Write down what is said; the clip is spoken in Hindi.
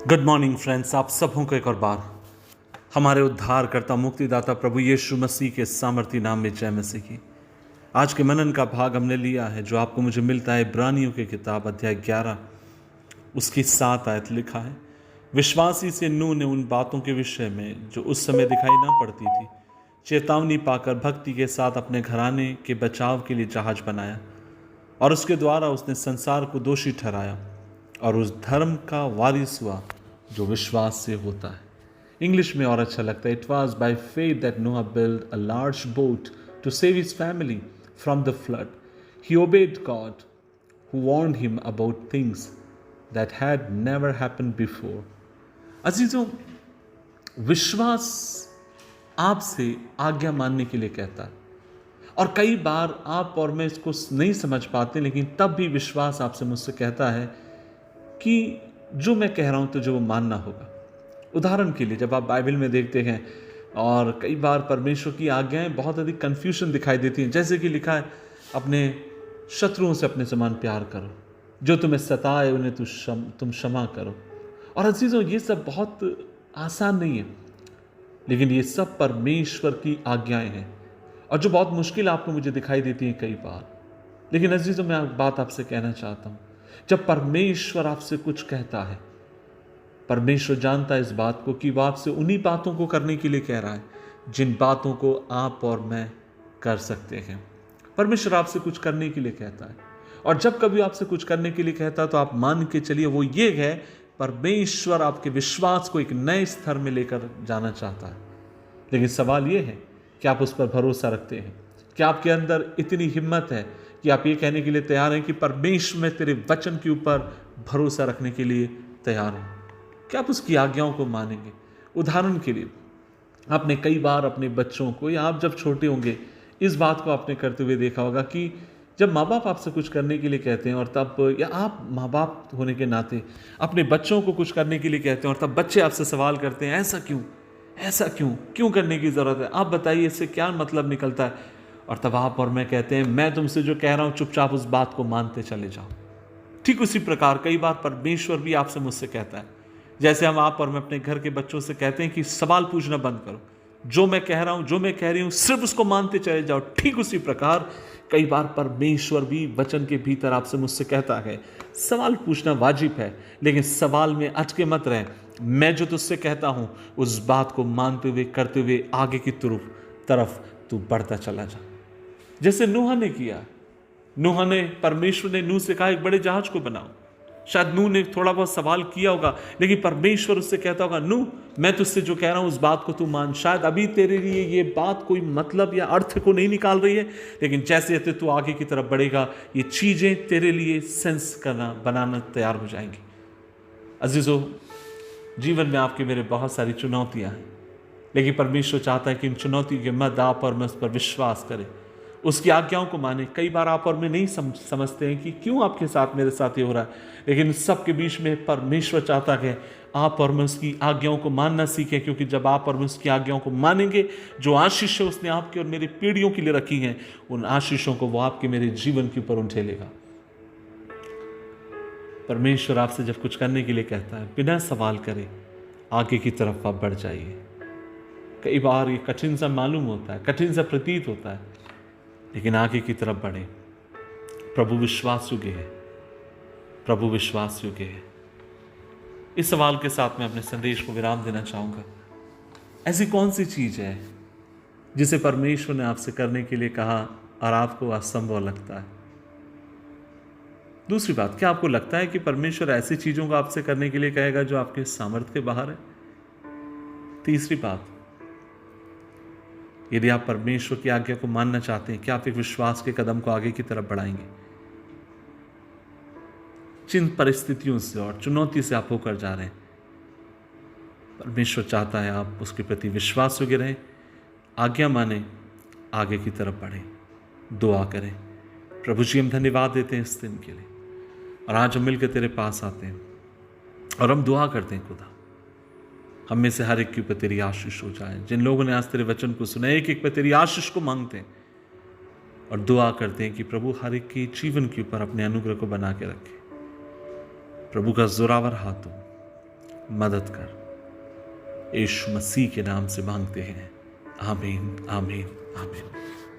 गुड मॉर्निंग फ्रेंड्स, आप सबों को एक और बार हमारे उद्धारकर्ता मुक्तिदाता प्रभु यीशु मसीह के सामर्थी नाम में जय मसीह की। आज के मनन का भाग हमने लिया है जो आपको मुझे मिलता है इब्रानियों की किताब अध्याय 11 उसकी 7 आयत लिखा है। विश्वासी से नूह ने उन बातों के विषय में जो उस समय दिखाई ना पड़ती थी चेतावनी पाकर भक्ति के साथ अपने घराने के बचाव के लिए जहाज बनाया और उसके द्वारा उसने संसार को दोषी ठहराया और उस धर्म का वारिस हुआ जो विश्वास से होता है। इंग्लिश में और अच्छा लगता है, it was by faith that Noah build a large boat to save his family from the flood. He obeyed God who warned him about things that had never happened before. अजीजों, विश्वास आपसे आज्ञा मानने के लिए कहता है और कई बार आप और मैं इसको नहीं समझ पाते, लेकिन तब भी विश्वास आपसे मुझसे कहता है कि जो मैं कह रहा हूं तुझे वो मानना होगा। उदाहरण के लिए जब आप बाइबल में देखते हैं और कई बार परमेश्वर की आज्ञाएं बहुत अधिक कंफ्यूजन दिखाई देती हैं, जैसे कि लिखा है अपने शत्रुओं से अपने समान प्यार करो, जो तुम्हें सताए उन्हें तुम क्षमा करो। और अजीजों, ये सब बहुत आसान नहीं है, लेकिन ये सब परमेश्वर की आज्ञाएं हैं और जो बहुत मुश्किल आपको मुझे दिखाई देती हैं कई बार। लेकिन अजीजों, मैं एक बात आपसे कहना चाहता हूं, जब परमेश्वर आपसे कुछ कहता है, परमेश्वर जानता है इस बात को कि वह आपसे उन्हीं बातों को करने के लिए कह रहा है जिन बातों को आप और मैं कर सकते हैं। परमेश्वर आपसे कुछ करने के लिए कहता है और जब कभी आपसे कुछ करने के लिए कहता है तो आप मान के चलिए वो ये है, परमेश्वर आपके विश्वास को एक नए स्तर में लेकर जाना चाहता है। लेकिन सवाल ये है कि आप उस पर भरोसा रखते हैं? क्या आपके अंदर इतनी हिम्मत है कि आप ये कहने के लिए तैयार हैं कि परमेश्वर मैं तेरे वचन के ऊपर भरोसा रखने के लिए तैयार हूं? क्या आप उसकी आज्ञाओं को मानेंगे? उदाहरण के लिए आपने कई बार अपने बच्चों को, या आप जब छोटे होंगे इस बात को आपने करते हुए देखा होगा कि जब माँ बाप आपसे कुछ करने के लिए कहते हैं और तब, या आप माँ बाप होने के नाते अपने बच्चों को कुछ करने के लिए कहते हैं और तब बच्चे आपसे सवाल करते हैं, ऐसा क्यों, ऐसा क्यों, क्यों करने की ज़रूरत है, आप बताइए इससे क्या मतलब निकलता है? और तब आप और मैं कहते हैं, मैं तुमसे जो कह रहा हूं चुपचाप उस बात को मानते चले जाओ। ठीक उसी प्रकार कई बार परमेश्वर भी आपसे मुझसे कहता है, जैसे हम आप और मैं अपने घर के बच्चों से कहते हैं कि सवाल पूछना बंद करो, जो मैं कह रहा हूं, जो मैं कह रही हूं सिर्फ उसको मानते चले जाओ। ठीक उसी प्रकार कई बार परमेश्वर भी वचन के भीतर आपसे मुझसे कहता है, सवाल पूछना वाजिब है, लेकिन सवाल में अटके मत रहे। मैं जो तुझसे कहता हूं उस बात को मानते हुए, करते हुए आगे की तरफ तू बढ़ता चला जा, जैसे नूह ने किया। नूह ने, परमेश्वर ने नूह से कहा एक बड़े जहाज को बनाओ। शायद नूह ने थोड़ा बहुत सवाल किया होगा, लेकिन परमेश्वर उससे कहता होगा, नूह मैं तुझसे जो कह रहा हूं उस बात को तू मान। शायद अभी तेरे लिए ये बात कोई मतलब या अर्थ को नहीं निकाल रही है, लेकिन जैसे जैसे तू आगे की तरफ बढ़ेगा ये चीजें तेरे लिए सेंस करना, बनाना तैयार हो जाएंगी। अजीजों, जीवन में आपके मेरे बहुत सारी चुनौतियां हैं, लेकिन परमेश्वर चाहता है कि इन चुनौतियों के मध्य आप और मैं उस पर विश्वास करें, उसकी आज्ञाओं को माने। कई बार आप और मैं नहीं समझते हैं कि क्यों आपके साथ, मेरे साथ ये हो रहा है, लेकिन सबके बीच में परमेश्वर चाहता है आप और मैं उसकी आज्ञाओं को मानना सीखें, क्योंकि जब आप और मैं उसकी आज्ञाओं को मानेंगे, जो आशीष है उसने आपके और मेरी पीढ़ियों के लिए रखी हैं, उन आशीषों को वो आपके मेरे जीवन के ऊपर उठेलेगा। परमेश्वर आपसे जब कुछ करने के लिए कहता है, बिना सवाल करे आगे की तरफ आप बढ़ जाइए। कई बार ये कठिन सा मालूम होता है, कठिन सा प्रतीत होता है, लेकिन आगे की तरफ बढ़े। प्रभु विश्वास योग्य है, प्रभु विश्वास योग्य है। इस सवाल के साथ मैं अपने संदेश को विराम देना चाहूंगा। ऐसी कौन सी चीज है जिसे परमेश्वर ने आपसे करने के लिए कहा और आपको असंभव लगता है? दूसरी बात, क्या आपको लगता है कि परमेश्वर ऐसी चीजों को आपसे करने के लिए कहेगा जो आपके सामर्थ्य के बाहर है? तीसरी बात, यदि आप परमेश्वर की आज्ञा को मानना चाहते हैं, क्या आप एक विश्वास के कदम को आगे की तरफ बढ़ाएंगे? जिन परिस्थितियों से और चुनौती से आप होकर जा रहे हैं, परमेश्वर चाहता है आप उसके प्रति विश्वास योग्य रहें, आज्ञा माने, आगे की तरफ बढ़ें, दुआ करें। प्रभु जी, हम धन्यवाद देते हैं इस दिन के लिए, और आज हम मिलकर तेरे पास आते हैं और हम दुआ करते हैं, खुदा हम में से हर एक के ऊपर तेरी आशीष हो जाए। जिन लोगों ने आज तेरे वचन को सुना, एक एक पर तेरी आशीष को मांगते हैं और दुआ करते हैं कि प्रभु हर एक के जीवन के ऊपर अपने अनुग्रह को बना के रखे। प्रभु का जोरावर हाथ हो, मदद कर। यीशु मसीह के नाम से मांगते हैं, आमीन आमीन आमीन।